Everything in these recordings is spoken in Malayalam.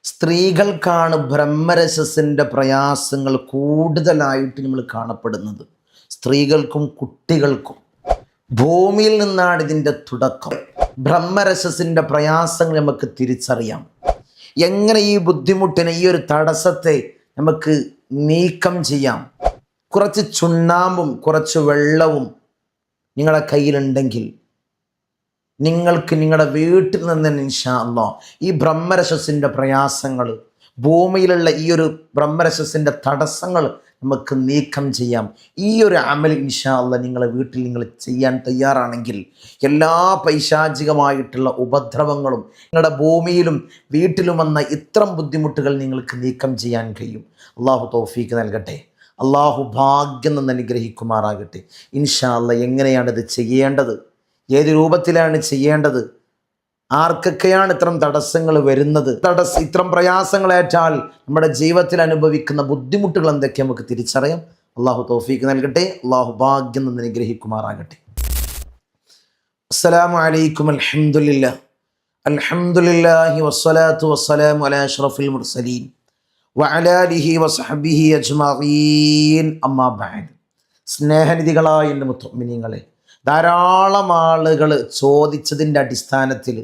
സ്ത്രീകൾക്കാണ് ബ്രഹ്മരസസിൻ്റെ പ്രയാസങ്ങൾ കൂടുതലായിട്ട് നമ്മൾ കാണപ്പെടുന്നത്. സ്ത്രീകൾക്കും കുട്ടികൾക്കും ഭൂമിയിൽ നിന്നാണ് ഇതിൻ്റെ തുടക്കം. ബ്രഹ്മരസസിൻ്റെ പ്രയാസങ്ങൾ നമുക്ക് തിരിച്ചറിയാം. എങ്ങനെ ഈ ബുദ്ധിമുട്ടിനെ, ഈ ഒരു തടസ്സത്തെ നമുക്ക് നീക്കം ചെയ്യാം? കുറച്ച് ചുണ്ണാമ്പും കുറച്ച് വെള്ളവും നിങ്ങളുടെ കയ്യിലുണ്ടെങ്കിൽ നിങ്ങൾക്ക് നിങ്ങളുടെ വീട്ടിൽ നിന്ന് ഇൻഷാ അല്ലാഹ് ഈ ബ്രഹ്മരസസിൻ്റെ പ്രയാസങ്ങൾ, ഭൂമിയിലുള്ള ഈ ഒരു ബ്രഹ്മരസസിൻ്റെ തടസ്സങ്ങൾ നമുക്ക് നീക്കം ചെയ്യാം. ഈ ഒരു അമൽ ഇൻഷാ അല്ലാഹ് നിങ്ങളുടെ വീട്ടിൽ നിങ്ങൾ ചെയ്യാൻ തയ്യാറാണെങ്കിൽ എല്ലാ പൈശാചികമായിട്ടുള്ള ഉപദ്രവങ്ങളും നിങ്ങളുടെ ഭൂമിയിലും വീട്ടിലും വന്ന ഇത്തരം ബുദ്ധിമുട്ടുകൾ നിങ്ങൾക്ക് നീക്കം ചെയ്യാൻ കഴിയും. അള്ളാഹു തൗഫീക്ക് നൽകട്ടെ. അള്ളാഹു ഭാഗ്യം നിന്ന് അനുഗ്രഹിക്കുമാറാകട്ടെ. ഇൻഷാ അല്ലാഹ് എങ്ങനെയാണ് ഇത് ചെയ്യേണ്ടത്, ഏത് രൂപത്തിലാണ് ചെയ്യേണ്ടത്, ആർക്കൊക്കെയാണ് ഇത്തരം തടസ്സങ്ങൾ വരുന്നത്, ഇത്തരം പ്രയാസങ്ങളേറ്റാൽ നമ്മുടെ ജീവിതത്തിൽ അനുഭവിക്കുന്ന ബുദ്ധിമുട്ടുകൾ എന്തൊക്കെ നമുക്ക് തിരിച്ചറിയാം. അള്ളാഹു തൗഫീക്ക് നൽകട്ടെ. അള്ളാഹു ഭാഗ്യം നിന്ന് അനുഗ്രഹിക്കുമാറാകട്ടെ. അസ്സലാമു അലൈക്കും. അൽഹംദുലില്ലാഹി വസ്സലാത്തു വസ്സലാമു അലാ അഷ്റഫിൽ മുർസലീൻ വഅലാ ആലിഹി വസഹ്ബിഹി അജ്മഈൻ. അമ്മാ ബഅദ്. സ്നേഹനിധികളായ എൻ്റെ മുഅ്മിനീങ്ങളെ, ധാരാളം ആളുകൾ ചോദിച്ചതിൻ്റെ അടിസ്ഥാനത്തിൽ,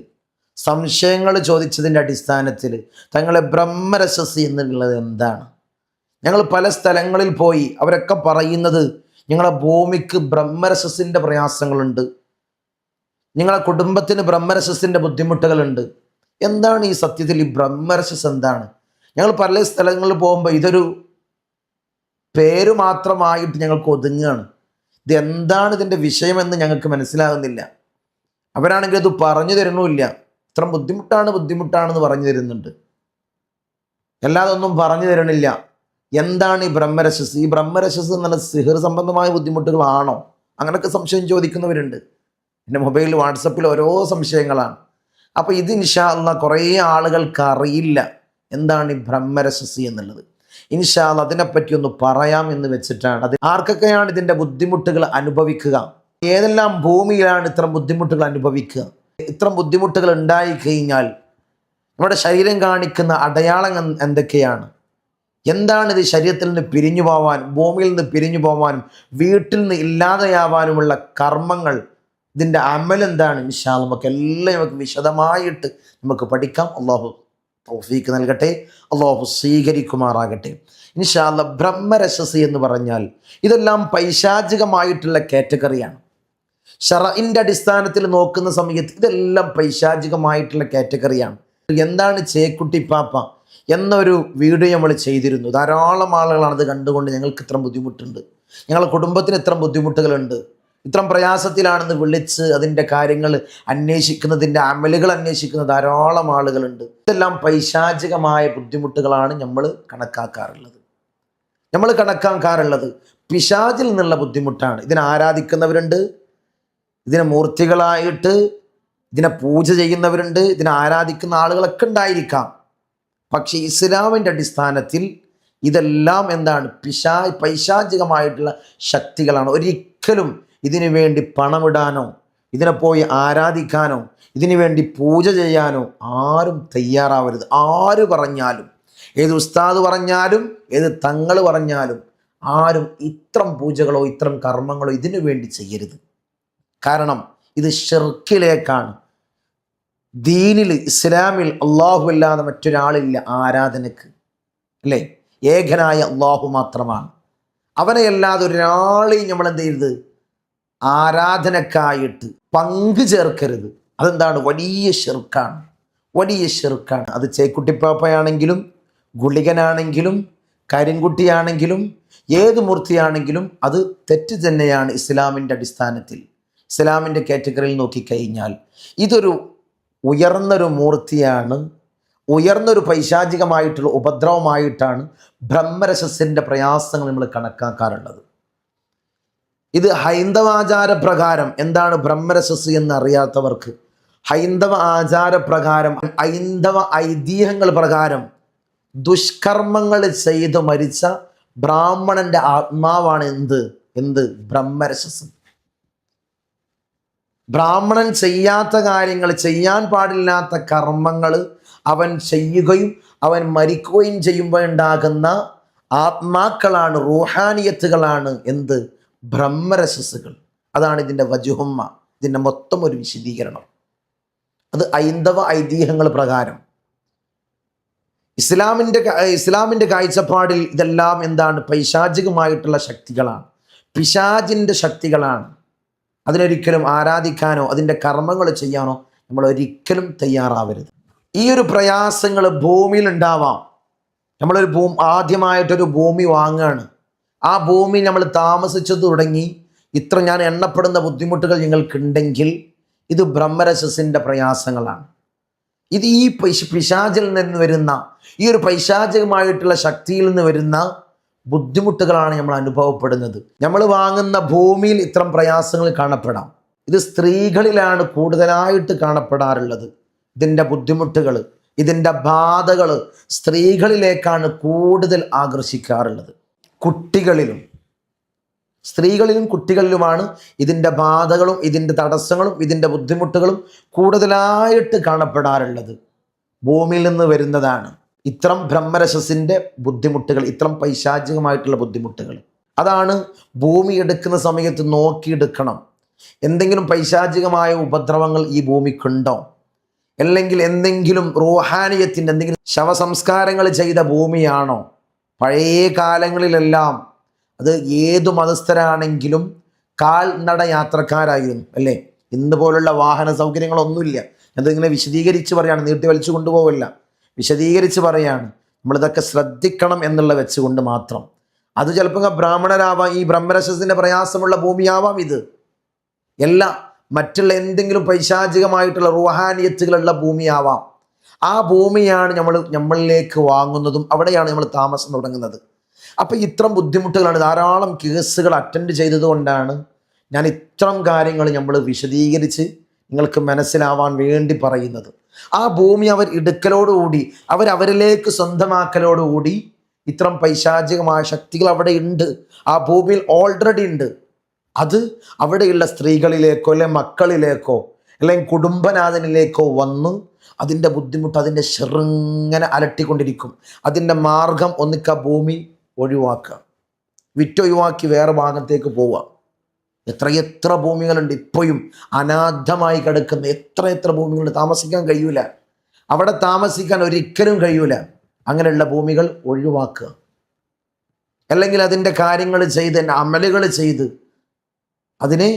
സംശയങ്ങൾ ചോദിച്ചതിൻ്റെ അടിസ്ഥാനത്തിൽ തങ്ങളെ ബ്രഹ്മരസസ് എന്നുള്ളത് എന്താണ്? ഞങ്ങൾ പല സ്ഥലങ്ങളിൽ പോയി അവരൊക്കെ പറയുന്നത് ഞങ്ങളുടെ ഭൂമിക്ക് ബ്രഹ്മരസസിൻ്റെ പ്രയാസങ്ങളുണ്ട്, നിങ്ങളുടെ കുടുംബത്തിന് ബ്രഹ്മരസസിൻ്റെ ബുദ്ധിമുട്ടുകളുണ്ട്. എന്താണ് ഈ സത്യത്തിൽ ഈ ബ്രഹ്മരസസ് എന്താണ്? ഞങ്ങൾ പല സ്ഥലങ്ങളിൽ പോകുമ്പോൾ ഇതൊരു പേര് മാത്രമായിട്ട് ഞങ്ങൾക്ക് ഒതുങ്ങുകയാണ്. ഇതെന്താണ് ഇതിൻ്റെ വിഷയമെന്ന് ഞങ്ങൾക്ക് മനസ്സിലാകുന്നില്ല. അവരാണെങ്കിൽ അത് പറഞ്ഞു തരണമില്ല. ഇത്ര ബുദ്ധിമുട്ടാണെന്ന് പറഞ്ഞു തരുന്നുണ്ട്, അല്ലാതൊന്നും പറഞ്ഞു തരണില്ല. എന്താണ് ഈ ബ്രഹ്മരസസ്? ഈ ബ്രഹ്മരസസ് എന്നുള്ള സിഹിർ സംബന്ധമായ ബുദ്ധിമുട്ടുകളാണോ? അങ്ങനെയൊക്കെ സംശയം ചോദിക്കുന്നവരുണ്ട്. എൻ്റെ മൊബൈലിൽ, വാട്സപ്പിൽ ഓരോ സംശയങ്ങളാണ്. അപ്പോൾ ഇത് ഇൻഷാ അല്ലാഹ് കുറേ ആളുകൾക്ക് അറിയില്ല എന്താണ് ഈ ബ്രഹ്മരസസ് എന്നുള്ളത്. ഇൻഷാ അല്ലാഹ് അതിനെപ്പറ്റി ഒന്ന് പറയാം എന്ന് വെച്ചിട്ടാണ്. അത് ആർക്കൊക്കെയാണ് ഇതിൻ്റെ ബുദ്ധിമുട്ടുകൾ അനുഭവിക്കുക, ഏതെല്ലാം ഭൂമിയിലാണ് ഇത്തരം ബുദ്ധിമുട്ടുകൾ അനുഭവിക്കുക, ഇത്തരം ബുദ്ധിമുട്ടുകൾ ഉണ്ടായിക്കഴിഞ്ഞാൽ നമ്മുടെ ശരീരം കാണിക്കുന്ന അടയാളങ്ങൾ എന്തൊക്കെയാണ്, എന്താണിത് ശരീരത്തിൽ നിന്ന് പിരിഞ്ഞു പോവാനും ഭൂമിയിൽ നിന്ന് പിരിഞ്ഞു പോവാനും വീട്ടിൽ നിന്ന് ഇല്ലാതെയാവാനുമുള്ള കർമ്മങ്ങൾ, ഇതിൻ്റെ അമൽ എന്താണ്? ഇൻഷാ അല്ലാഹ് നമുക്ക് വിശദമായിട്ട് നമുക്ക് പഠിക്കാം. അള്ളാഹു തൗഫീക്ക് നൽകട്ടെ. അള്ളാഹു സ്വീകരിക്കുമാറാകട്ടെ. ഇൻഷാ അല്ലാഹ് ബ്രഹ്മരസസ് എന്ന് പറഞ്ഞാൽ ഇതെല്ലാം പൈശാചികമായിട്ടുള്ള കാറ്റഗറിയാണ്. ശറഇൻ്റെ അടിസ്ഥാനത്തിൽ നോക്കുന്ന സമയത്ത് ഇതെല്ലാം പൈശാചികമായിട്ടുള്ള കാറ്റഗറിയാണ്. എന്താണ് ചേക്കുട്ടി പാപ്പ എന്നൊരു വീഡിയോ നമ്മൾ ചെയ്തിരുന്നു. ധാരാളം ആളുകളാണ് അത് കണ്ടുകൊണ്ട് ഞങ്ങൾക്ക് ഇത്ര ബുദ്ധിമുട്ടുണ്ട്, ഞങ്ങളുടെ കുടുംബത്തിന് ഇത്ര ബുദ്ധിമുട്ടുകളുണ്ട്, ഇത്തരം പ്രയാസത്തിലാണെന്ന് വിളിച്ച് അതിൻ്റെ കാര്യങ്ങൾ അന്വേഷിക്കുന്നതിൻ്റെ അമലുകൾ അന്വേഷിക്കുന്ന ധാരാളം ആളുകളുണ്ട്. ഇതെല്ലാം പൈശാചികമായ ബുദ്ധിമുട്ടുകളാണ് നമ്മൾ കണക്കാക്കാറുള്ളത്. പിശാചിൽ നിന്നുള്ള ബുദ്ധിമുട്ടാണ്. ഇതിനെ ആരാധിക്കുന്നവരുണ്ട്, ഇതിനെ മൂർത്തികളായിട്ട് ഇതിനെ പൂജ ചെയ്യുന്നവരുണ്ട്, ഇതിനെ ആരാധിക്കുന്ന ആളുകളൊക്കെ ഉണ്ടായിരിക്കാം. പക്ഷേ ഇസ്ലാമിൻ്റെ അടിസ്ഥാനത്തിൽ ഇതെല്ലാം എന്താണ്? പൈശാചികമായിട്ടുള്ള ശക്തികളാണ്. ഒരിക്കലും ഇതിനു വേണ്ടി പണമിടാനോ ഇതിനെ പോയി ആരാധിക്കാനോ ഇതിനു വേണ്ടി പൂജ ചെയ്യാനോ ആരും തയ്യാറാവരുത്. ആര് പറഞ്ഞാലും, ഏത് ഉസ്താദ് പറഞ്ഞാലും, ഏത് തങ്ങൾ പറഞ്ഞാലും ആരും ഇത്തരം പൂജകളോ ഇത്തരം കർമ്മങ്ങളോ ഇതിനു വേണ്ടി ചെയ്യരുത്. കാരണം ഇത് ഷിർക്കിലേക്കാണ്. ദീനിൽ, ഇസ്ലാമിൽ അള്ളാഹു അല്ലാതെ മറ്റൊരാളില്ല ആരാധനക്ക്, അല്ലേ? ഏകനായ അള്ളാഹു മാത്രമാണ്. അവനെ അല്ലാതെ ഒരാളെയും നമ്മൾ എന്ത് ചെയ്യരുത്? ആരാധനക്കായിട്ട് പങ്കു ചേർക്കരുത്. അതെന്താണ്? വലിയ ഷിർക്കാണ്. അത് ചേക്കുട്ടിപ്പാപ്പയാണെങ്കിലും ഗുളികനാണെങ്കിലും കരിങ്കുട്ടിയാണെങ്കിലും ഏത് മൂർത്തിയാണെങ്കിലും അത് തെറ്റ് തന്നെയാണ്. ഇസ്ലാമിൻ്റെ അടിസ്ഥാനത്തിൽ, ഇസ്ലാമിൻ്റെ കാറ്റഗറിയിൽ നോക്കിക്കഴിഞ്ഞാൽ ഇതൊരു ഉയർന്നൊരു മൂർത്തിയാണ്, ഉയർന്നൊരു പൈശാചികമായിട്ടുള്ള ഉപദ്രവമായിട്ടാണ് ബ്രഹ്മരസസിൻ്റെ പ്രയാസങ്ങൾ നമ്മൾ കണക്കാക്കാറുള്ളത്. ഇത് ഹൈന്ദവ ആചാരപ്രകാരം എന്താണ് ബ്രഹ്മരസസ് എന്നറിയാത്തവർക്ക്, ഹൈന്ദവ ആചാരപ്രകാരം, ഹൈന്ദവ ഐതിഹ്യങ്ങൾ പ്രകാരം ദുഷ്കർമ്മങ്ങൾ ചെയ്ത് മരിച്ച ബ്രാഹ്മണന്റെ ആത്മാവാണ് എന്ത് ബ്രഹ്മരസസ്. ബ്രാഹ്മണൻ ചെയ്യാത്ത കാര്യങ്ങൾ, ചെയ്യാൻ പാടില്ലാത്ത കർമ്മങ്ങൾ അവൻ ചെയ്യുകയും അവൻ മരിക്കുകയും ചെയ്യുമ്പോൾ ഉണ്ടാകുന്ന ആത്മാക്കളാണ്, റൂഹാനിയത്തുകളാണ് എന്ത്? ബ്രഹ്മരശസ്സുകൾ. അതാണ് ഇതിൻ്റെ വജുഹുമ്മ, ഇതിൻ്റെ മൊത്തം ഒരു വിശദീകരണം. അത് ഹൈന്ദവ ഐതിഹ്യങ്ങൾ പ്രകാരം ഇസ്ലാമിൻ്റെ കാഴ്ചപ്പാടിൽ ഇതെല്ലാം എന്താണ്? പൈശാചികമായിട്ടുള്ള ശക്തികളാണ്, പിശാചിൻ്റെ ശക്തികളാണ്. അതിനൊരിക്കലും ആരാധിക്കാനോ അതിൻ്റെ കർമ്മങ്ങൾ ചെയ്യാനോ നമ്മൾ ഒരിക്കലും തയ്യാറാവരുത്. ഈ ഒരു പ്രയാസങ്ങൾ ഭൂമിയിൽ ഉണ്ടാവാം. നമ്മളൊരു ആദ്യമായിട്ടൊരു ഭൂമി വാങ്ങുകയാണ്. ആ ഭൂമി നമ്മൾ താമസിച്ചു തുടങ്ങി ഇത്ര ഞാൻ എണ്ണപ്പെടുന്ന ബുദ്ധിമുട്ടുകൾ നിങ്ങൾക്കുണ്ടെങ്കിൽ ഇത് ബ്രഹ്മരശസിൻ്റെ പ്രയാസങ്ങളാണ്. ഇത് ഈ പിശാചിൽ നിന്ന് വരുന്ന, ഈ ഒരു പൈശാചികമായിട്ടുള്ള ശക്തിയിൽ നിന്ന് വരുന്ന ബുദ്ധിമുട്ടുകളാണ് നമ്മൾ അനുഭവപ്പെടുന്നത്. നമ്മൾ വാങ്ങുന്ന ഭൂമിയിൽ ഇത്തരം പ്രയാസങ്ങൾ കാണപ്പെടാം. ഇത് സ്ത്രീകളിലാണ് കൂടുതലായിട്ട് കാണപ്പെടാറുള്ളത്. ഇതിൻ്റെ ബുദ്ധിമുട്ടുകൾ, ഇതിൻ്റെ ബാധകൾ സ്ത്രീകളിലേക്കാണ് കൂടുതൽ ആകർഷിക്കാറുള്ളത്. സ്ത്രീകളിലും കുട്ടികളിലുമാണ് ഇതിൻ്റെ ബാധകളും ഇതിൻ്റെ തടസ്സങ്ങളും ഇതിൻ്റെ ബുദ്ധിമുട്ടുകളും കൂടുതലായിട്ട് കാണപ്പെടാറുള്ളത്. ഭൂമിയിൽ നിന്ന് വരുന്നതാണ് ഇത്തരം ബ്രഹ്മരശസിൻ്റെ ബുദ്ധിമുട്ടുകൾ, ഇത്തരം പൈശാചികമായിട്ടുള്ള ബുദ്ധിമുട്ടുകൾ. അതാണ് ഭൂമി എടുക്കുന്ന സമയത്ത് നോക്കിയെടുക്കണം. എന്തെങ്കിലും പൈശാചികമായ ഉപദ്രവങ്ങൾ ഈ ഭൂമിക്കുണ്ടോ, അല്ലെങ്കിൽ എന്തെങ്കിലും റൂഹാനിയത്തിൻ്റെ എന്തെങ്കിലും ശവസംസ്കാരങ്ങൾ ചെയ്ത ഭൂമിയാണോ? പഴയ കാലങ്ങളിലെല്ലാം അത് ഏതു മതസ്ഥരാണെങ്കിലും കാൽനട യാത്രക്കാരായിരുന്നു, അല്ലേ? ഇന്ന് പോലുള്ള വാഹന സൗകര്യങ്ങളൊന്നുമില്ല. അതിങ്ങനെ വിശദീകരിച്ച് പറയാണ്, നീട്ടി വലിച്ചു കൊണ്ടുപോവില്ല, വിശദീകരിച്ച് പറയാണ്. നമ്മളിതൊക്കെ ശ്രദ്ധിക്കണം എന്നുള്ള വെച്ചുകൊണ്ട് മാത്രം. അത് ചിലപ്പോൾ ബ്രാഹ്മണരാവാം, ഈ ബ്രഹ്മരശസിൻ്റെ പ്രയാസമുള്ള ഭൂമിയാവാം ഇത്. എല്ലാം മറ്റുള്ള എന്തെങ്കിലും പൈശാചികമായിട്ടുള്ള റൂഹാനിയത്തുകളുള്ള ഭൂമിയാവാം. ആ ഭൂമിയാണ് നമ്മളിലേക്ക് വാങ്ങുന്നതും അവിടെയാണ് നമ്മൾ താമസം തുടങ്ങുന്നത്. അപ്പോൾ ഇത്തരം ബുദ്ധിമുട്ടുകളാണ്. ധാരാളം കേസുകൾ അറ്റൻഡ് ചെയ്തതുകൊണ്ടാണ് ഞാൻ ഇത്തരം കാര്യങ്ങൾ നമ്മൾ വിശദീകരിച്ച് നിങ്ങൾക്ക് മനസ്സിലാവാൻ വേണ്ടി പറയുന്നത്. ആ ഭൂമി അവർ എടുക്കലോടുകൂടി, അവരിലേക്ക് സ്വന്തമാക്കലോടുകൂടി ഇത്തരം പൈശാചികമായ ശക്തികൾ അവിടെ ഉണ്ട്, ആ ഭൂമിയിൽ ഓൾറെഡി ഉണ്ട്. അത് അവിടെയുള്ള സ്ത്രീകളിലേക്കോ അല്ലെങ്കിൽ മക്കളിലേക്കോ അല്ലെങ്കിൽ കുടുംബനാഥനിലേക്കോ വന്ന് അതിൻ്റെ ബുദ്ധിമുട്ട്, അതിൻ്റെ ചെറുങ്ങനെ അലട്ടിക്കൊണ്ടിരിക്കും. അതിൻ്റെ മാർഗം ഒന്നിക്ക ഭൂമി ഒഴിവാക്കുക, വിറ്റൊഴിവാക്കി വേറെ ഭാഗത്തേക്ക് പോവുക. എത്ര ഭൂമികളുണ്ട് ഇപ്പോഴും അനാഥമായി കിടക്കുന്ന, എത്ര ഭൂമികളുണ്ട്. താമസിക്കാൻ കഴിയൂല, അവിടെ താമസിക്കാൻ ഒരിക്കലും കഴിയൂല. അങ്ങനെയുള്ള ഭൂമികൾ ഒഴിവാക്കുക, അല്ലെങ്കിൽ അതിൻ്റെ കാര്യങ്ങൾ ചെയ്ത്, അമലുകൾ ചെയ്ത് അതിനെ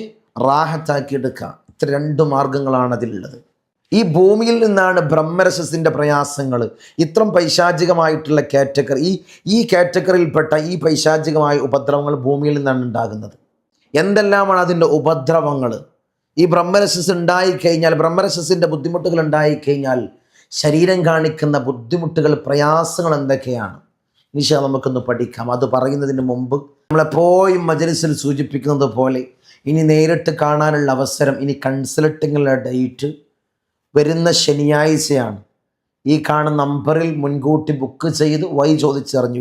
റാഹത്താക്കി എടുക്കുക. ഇത്ര 2 മാർഗങ്ങളാണ് അതിലുള്ളത്. ഈ ഭൂമിയിൽ നിന്നാണ് ബ്രഹ്മരശസിൻ്റെ പ്രയാസങ്ങൾ, ഇത്തരം പൈശാചികമായിട്ടുള്ള കാറ്റഗറി, ഈ കാറ്റഗറിയിൽപ്പെട്ട ഈ പൈശാചികമായ ഉപദ്രവങ്ങൾ ഭൂമിയിൽ നിന്നാണ് ഉണ്ടാകുന്നത്. എന്തെല്ലാമാണ് അതിൻ്റെ ഉപദ്രവങ്ങൾ? ഈ ബ്രഹ്മരശസ് ഉണ്ടായിക്കഴിഞ്ഞാൽ, ബ്രഹ്മരശസിൻ്റെ ബുദ്ധിമുട്ടുകൾ ഉണ്ടായിക്കഴിഞ്ഞാൽ ശരീരം കാണിക്കുന്ന ബുദ്ധിമുട്ടുകൾ, പ്രയാസങ്ങൾ എന്തൊക്കെയാണ്? ഇൻഷാ അല്ലാഹ് നമുക്കൊന്ന് പഠിക്കാം. അത് പറയുന്നതിന് മുമ്പ് നമ്മളെപ്പോഴും മജ്‌ലിസിൽ സൂചിപ്പിക്കുന്നത് പോലെ ഇനി നേരിട്ട് കാണാനുള്ള അവസരം, ഇനി കൺസൾട്ടിങ്ങുള്ള ഡേറ്റ് വരുന്ന ശനിയാഴ്ചയാണ്. ഈ കാണുന്ന നമ്പറിൽ മുൻകൂട്ടി ബുക്ക് ചെയ്ത് ചോദിച്ചറിഞ്ഞു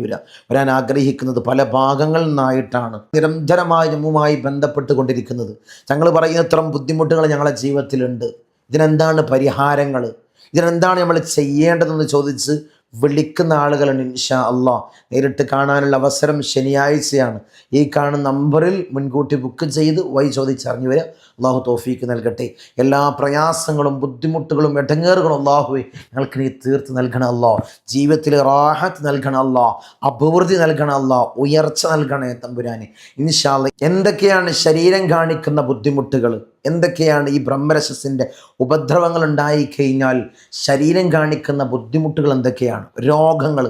വരാൻ ആഗ്രഹിക്കുന്നത് പല ഭാഗങ്ങളിൽ നിന്നായിട്ടാണ് നിരന്തരമായി നമ്മുമായി ബന്ധപ്പെട്ടുകൊണ്ടിരിക്കുന്നത്. ഞങ്ങൾ പറയുന്ന ഇത്തരം ബുദ്ധിമുട്ടുകൾ ഞങ്ങളുടെ ജീവിതത്തിലുണ്ട്, ഇതിനെന്താണ് പരിഹാരങ്ങൾ, ഇതിനെന്താണ് നമ്മൾ ചെയ്യേണ്ടതെന്ന് ചോദിച്ച് വിളിക്കുന്ന ആളുകളുണ്ട്. ഇൻഷാ അല്ലാഹ് നേരിട്ട് കാണാനുള്ള അവസരം ശനിയാഴ്ചയാണ്. ഈ കാണുന്ന നമ്പറിൽ മുൻകൂട്ടി ബുക്ക് ചെയ്ത് ചോദിച്ചറിഞ്ഞു വരിക. അള്ളാഹു തൗഫീക്ക് നൽകട്ടെ. എല്ലാ പ്രയാസങ്ങളും ബുദ്ധിമുട്ടുകളും ഇടങ്ങേറുകളും അള്ളാഹുവെ ഞങ്ങൾക്ക് നീ തീർത്ത് നൽകണം അല്ലാഹ്. ജീവിതത്തിൽ റാഹത്ത് നൽകണം അല്ലാഹ്, അഭിവൃദ്ധി നൽകണം അല്ലാഹ്, ഉയർച്ച നൽകണേ തമ്പുരാനെ. ഇൻഷാ അല്ലാഹ് എന്തൊക്കെയാണ് ശരീരം കാണിക്കുന്ന ബുദ്ധിമുട്ടുകൾ, എന്തൊക്കെയാണ് ഈ ബ്രഹ്മരശസിൻ്റെ ഉപദ്രവങ്ങൾ ഉണ്ടായിക്കഴിഞ്ഞാൽ ശരീരം കാണിക്കുന്ന ബുദ്ധിമുട്ടുകൾ എന്തൊക്കെയാണ്? രോഗങ്ങൾ,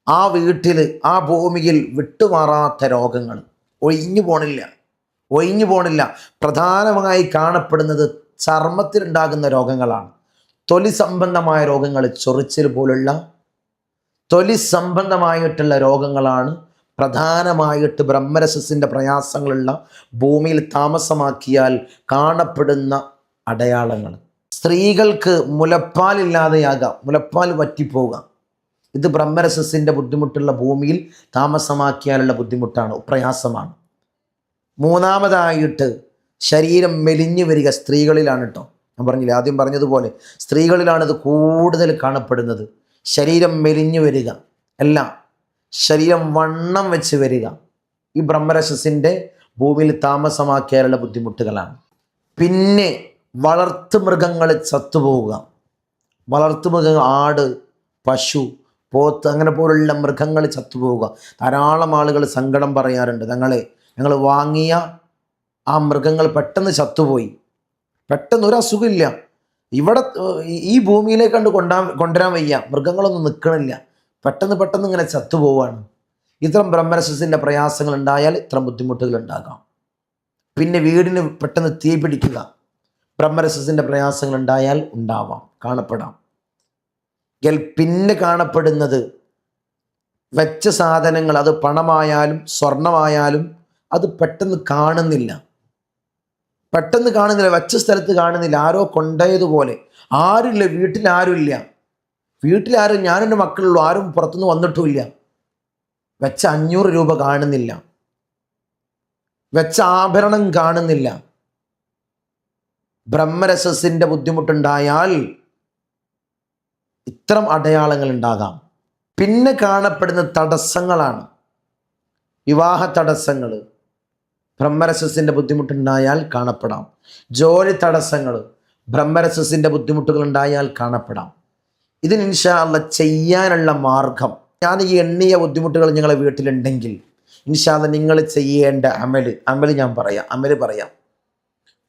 ആ വീട്ടിൽ ആ ഭൂമിയിൽ വിട്ടുമാറാത്ത രോഗങ്ങൾ, ഒഴിഞ്ഞു പോണില്ല. പ്രധാനമായി കാണപ്പെടുന്നത് ചർമ്മത്തിലുണ്ടാകുന്ന രോഗങ്ങളാണ്. തൊലി സംബന്ധമായ രോഗങ്ങൾ, ചൊറിച്ചിൽ പോലുള്ള തൊലി സംബന്ധമായിട്ടുള്ള രോഗങ്ങളാണ് പ്രധാനമായിട്ട് ബ്രഹ്മരശസിൻ്റെ പ്രയാസങ്ങളുള്ള ഭൂമിയിൽ താമസമാക്കിയാൽ കാണപ്പെടുന്ന അടയാളങ്ങൾ. സ്ത്രീകൾക്ക് മുലപ്പാലില്ലാതെയാകാം, മുലപ്പാൽ വറ്റിപ്പോകാം. ഇത് ബ്രഹ്മരശസിൻ്റെ ബുദ്ധിമുട്ടുള്ള ഭൂമിയിൽ താമസമാക്കിയാലുള്ള ബുദ്ധിമുട്ടാണ്, പ്രയാസമാണ്. മൂന്നാമതായിട്ട് ശരീരം മെലിഞ്ഞു വരിക സ്ത്രീകളിലാണ് കേട്ടോ. ഞാൻ പറഞ്ഞില്ലേ, ആദ്യം പറഞ്ഞതുപോലെ സ്ത്രീകളിലാണ് ഇത് കൂടുതൽ കാണപ്പെടുന്നത്. ശരീരം മെലിഞ്ഞു വരിക, അല്ല, ശരീരം വണ്ണം വെച്ച് വരിക, ഈ ബ്രഹ്മരക്ഷസിൻ്റെ ഭൂമിയിൽ താമസമാക്കിയാലുള്ള ബുദ്ധിമുട്ടുകളാണ്. പിന്നെ വളർത്തു മൃഗങ്ങൾ ചത്തുപോവുക. വളർത്തുമൃഗങ്ങൾ, ആട്, പശു, പോത്ത്, അങ്ങനെ പോലുള്ള മൃഗങ്ങൾ ചത്തുപോവുക. ധാരാളം ആളുകൾ സങ്കടം പറയാറുണ്ട്, ഞങ്ങൾ വാങ്ങിയ ആ മൃഗങ്ങൾ പെട്ടെന്ന് ചത്തുപോയി, പെട്ടെന്ന് ഒരു അസുഖമില്ല, ഇവിടെ ഈ ഭൂമിയിലേക്ക് കൊണ്ടുവരാൻ വയ്യ, മൃഗങ്ങളൊന്നും നിൽക്കണില്ല, പെട്ടെന്ന് ഇങ്ങനെ ചത്തുപോവാണ്. ഇത്തരം ബ്രഹ്മരക്ഷസിൻ്റെ പ്രയാസങ്ങൾ ഉണ്ടായാൽ ഇത്തരം ബുദ്ധിമുട്ടുകൾ ഉണ്ടാകാം. പിന്നെ വീടിന് പെട്ടെന്ന് തീ പിടിക്കുക, ബ്രഹ്മരക്ഷസിൻ്റെ പ്രയാസങ്ങൾ ഉണ്ടായാൽ ഉണ്ടാവാം, കാണപ്പെടാം. പിന്നെ കാണപ്പെടുന്നത് വെച്ച സാധനങ്ങൾ, അത് പണമായാലും സ്വർണമായാലും അത് പെട്ടെന്ന് കാണുന്നില്ല, വെച്ച സ്ഥലത്ത് കാണുന്നില്ല, ആരോ കൊണ്ടുപോയതുപോലെ. ആരുമില്ല, വീട്ടിലാരും, ഞാനെൻ്റെ മക്കളുള്ളൂ, ആരും പുറത്തുനിന്ന് വന്നിട്ടുമില്ല. വെച്ച 500 രൂപ കാണുന്നില്ല, വെച്ച ആഭരണം കാണുന്നില്ല. ബ്രഹ്മരക്ഷസിൻ്റെ ബുദ്ധിമുട്ടുണ്ടായാൽ ഇത്തരം അടയാളങ്ങൾ ഉണ്ടാകാം. പിന്നെ കാണപ്പെടുന്ന തടസ്സങ്ങളാണ് വിവാഹ തടസ്സങ്ങൾ. ബ്രഹ്മരക്ഷസിൻ്റെ ബുദ്ധിമുട്ടുണ്ടായാൽ കാണപ്പെടാം. ജോലി തടസ്സങ്ങൾ, ബ്രഹ്മരക്ഷസിൻ്റെ ബുദ്ധിമുട്ടുകൾ ഉണ്ടായാൽ കാണപ്പെടാം. ഇതിന് ഇൻഷാ അല്ലാഹ് ചെയ്യാനുള്ള മാർഗം, ഞാൻ ഈ എണ്ണിയ ബുദ്ധിമുട്ടുകൾ നിങ്ങളെ വീട്ടിലുണ്ടെങ്കിൽ ഇൻഷാ അല്ലാഹ് നിങ്ങൾ ചെയ്യേണ്ട അമല് ഞാൻ പറയാം.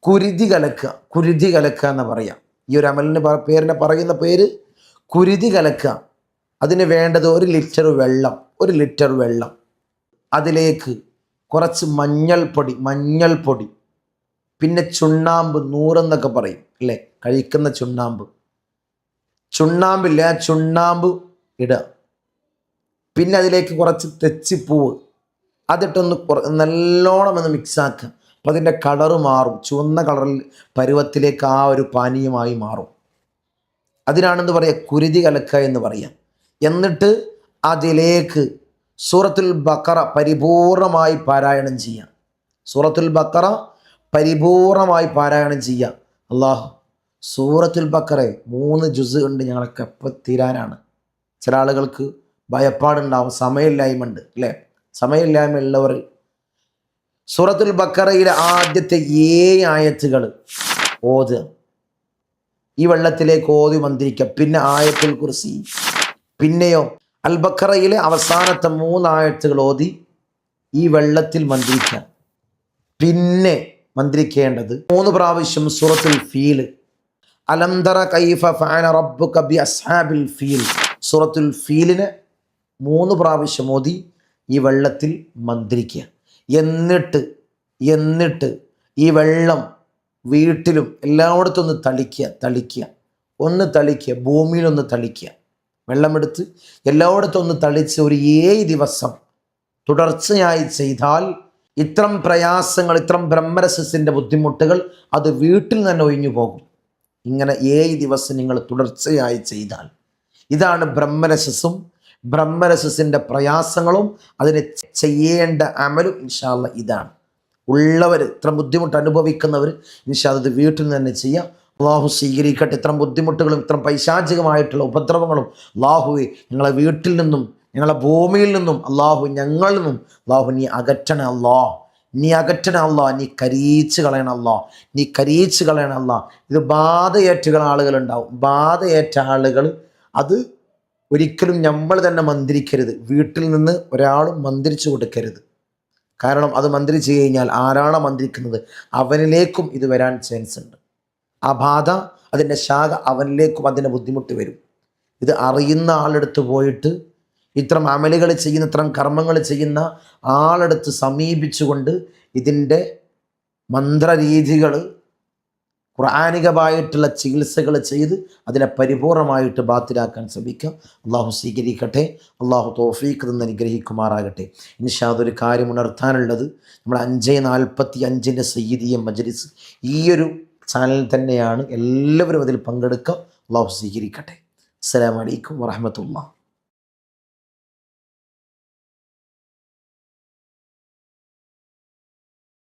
കുരുതി കലക്കുക എന്ന് പറയാം. ഈ ഒരു അമലിന് പറയുന്ന പേര് കുരുതി കലക്കുക. അതിന് വേണ്ടത് 1 ലിറ്റർ വെള്ളം, അതിലേക്ക് കുറച്ച് മഞ്ഞൾപ്പൊടി, പിന്നെ ചുണ്ണാമ്പ്, 100 എന്നൊക്കെ പറയും അല്ലേ, കഴിക്കുന്ന ചുണ്ണാമ്പില്ല, ചുണ്ണാമ്പ് ഇടുക. പിന്നെ അതിലേക്ക് കുറച്ച് തെച്ചിപ്പൂവ്, അതിട്ടൊന്ന് നല്ലോണം ഒന്ന് മിക്സാക്കുക. അപ്പോൾ അതിൻ്റെ കളറ് മാറും, ചുവന്ന കളറിൽ പരുവത്തിലേക്ക് ആ ഒരു പാനീയമായി മാറും. അതിനാണെന്ന് പറയുക കുരുതി കലക്കുക എന്ന് പറയാം. എന്നിട്ട് അതിലേക്ക് സൂറത്തുൽ ബഖറ പരിപൂർണമായി പാരായണം ചെയ്യാം. അല്ലാഹ്, സൂറത്തുൽ ബഖറ 3 ജുസ് ഉണ്ട്, ഞങ്ങളൊക്കെ എപ്പോൾ തീരാനാണ്. ചില ആളുകൾക്ക് ഭയപ്പാടുണ്ടാവും, സമയമില്ലായ്മ ഉണ്ട് അല്ലേ. സമയമില്ലായ്മ ഉള്ളവർ സൂറത്തുൽ ബഖറയിലെ ആദ്യത്തെ 7 ആയത്തുകൾ ഓതുക, ഈ വെള്ളത്തിലേക്ക് ഓതി മന്ത്രിക്കുക. പിന്നെ ആയത്തുൽ കുർസി, പിന്നെയോ അൽ ബഖറയിലെ അവസാനത്തെ 3 ആയത്തുകൾ ഓതി ഈ വെള്ളത്തിൽ മന്ത്രിക്കുക. പിന്നെ മന്ത്രിക്കേണ്ടത് 3 പ്രാവശ്യം സൂറത്തുൽ ഫീൽ, അലം തറ കൈഫ ഫഅല റബ്ബുക ബി അസ്ഹാബിൽ ഫീൽ, സൂറത്തുൽ ഫീലിനെ 3 പ്രാവശ്യം ഓതി ഈ വെള്ളത്തിൽ മന്ത്രിക്കുക. എന്നിട്ട് ഈ വെള്ളം വീട്ടിലും എല്ലായിടത്തും ഒന്ന് തളിക്കുക, ഭൂമിയിലൊന്ന് തളിക്കുക. വെള്ളമെടുത്ത് എല്ലായിടത്തും ഒന്ന് തളിച്ച് ഒരു 7 ദിവസം തുടർച്ചയായി ചെയ്താൽ ഇത്തരം പ്രയാസങ്ങൾ, ഇത്തരം ബ്രഹ്മരക്ഷസിൻ്റെ ബുദ്ധിമുട്ടുകൾ അത് വീട്ടിൽ തന്നെ ഒഴിഞ്ഞു പോകും. ഇങ്ങനെ 7 ദിവസം നിങ്ങൾ തുടർച്ചയായി ചെയ്താൽ, ഇതാണ് ബ്രഹ്മരക്ഷസിൻ്റെ പ്രയാസങ്ങളും അതിന് ചെയ്യേണ്ട അമലും. ഇൻഷാ അല്ലാഹ് ഇതാണ്. ഉള്ളവർ, ഇത്ര ബുദ്ധിമുട്ട് അനുഭവിക്കുന്നവർ ഇൻഷാ അല്ലാഹ് ഇത് വീട്ടിൽ നിന്ന് തന്നെ ചെയ്യാം. അള്ളാഹു സ്വീകരിക്കട്ടെ. ഇത്തരം ബുദ്ധിമുട്ടുകളും ഇത്തരം പൈശാചികമായിട്ടുള്ള ഉപദ്രവങ്ങളും അള്ളാഹുവെ ഞങ്ങളെ വീട്ടിൽ നിന്നും, ഞങ്ങളെ ഭൂമിയിൽ നിന്നും, ഞങ്ങളിൽ നിന്നും നീ അകറ്റണേ അല്ലാഹ്, നീ കരീച്ച് കളയണം അല്ലാഹ്. ഇത് ബാധയേറ്റുകൾ ആളുകളുണ്ടാവും. ബാധയേറ്റ ആളുകൾ അത് ഒരിക്കലും നമ്മൾ തന്നെ മന്ത്രിക്കരുത്, വീട്ടിൽ നിന്ന് ഒരാളും മന്ത്രിച്ചു കൊടുക്കരുത്. കാരണം അത് മന്ത്രിച്ചു കഴിഞ്ഞാൽ ആരാണോ മന്ത്രിക്കുന്നത് അവനിലേക്കും ഇത് വരാൻ ചാൻസ് ഉണ്ട്. ആ ബാധ, അതിൻ്റെ ശാഖ അവനിലേക്കും അതിൻ്റെ ബുദ്ധിമുട്ട് വരും. ഇത് അറിയുന്ന ആളെടുത്ത് പോയിട്ട് ഇത്തരം അമലുകൾ ചെയ്യുന്ന, ഇത്തരം കർമ്മങ്ങൾ ചെയ്യുന്ന ആളെടുത്ത് സമീപിച്ചുകൊണ്ട് ഇതിൻ്റെ മന്ത്രരീതികൾ, ഖുർആനികമായിട്ടുള്ള ചികിത്സകൾ ചെയ്ത് അതിനെ പരിപൂർണമായിട്ട് ബാത്തിലാക്കാൻ ശ്രമിക്കുക. അള്ളാഹു സ്വീകരിക്കട്ടെ. അള്ളാഹു തൗഫീഖ് തന്ന് അനുഗ്രഹിക്കുമാറാകട്ടെ. ഇൻഷാ അല്ലാഹ് ഒരു കാര്യം ഉണർത്താനുള്ളത്, നമ്മൾ 5:45 സയ്യിദിയ മജ്ലിസ് ഈ ഒരു ചാനൽ തന്നെയാണ്. എല്ലാവരും അതിൽ പങ്കെടുക്കുക. അള്ളാഹു സ്വീകരിക്കട്ടെ. അസ്സലാമു അലൈക്കും വറഹ്മത്തുള്ളാഹി.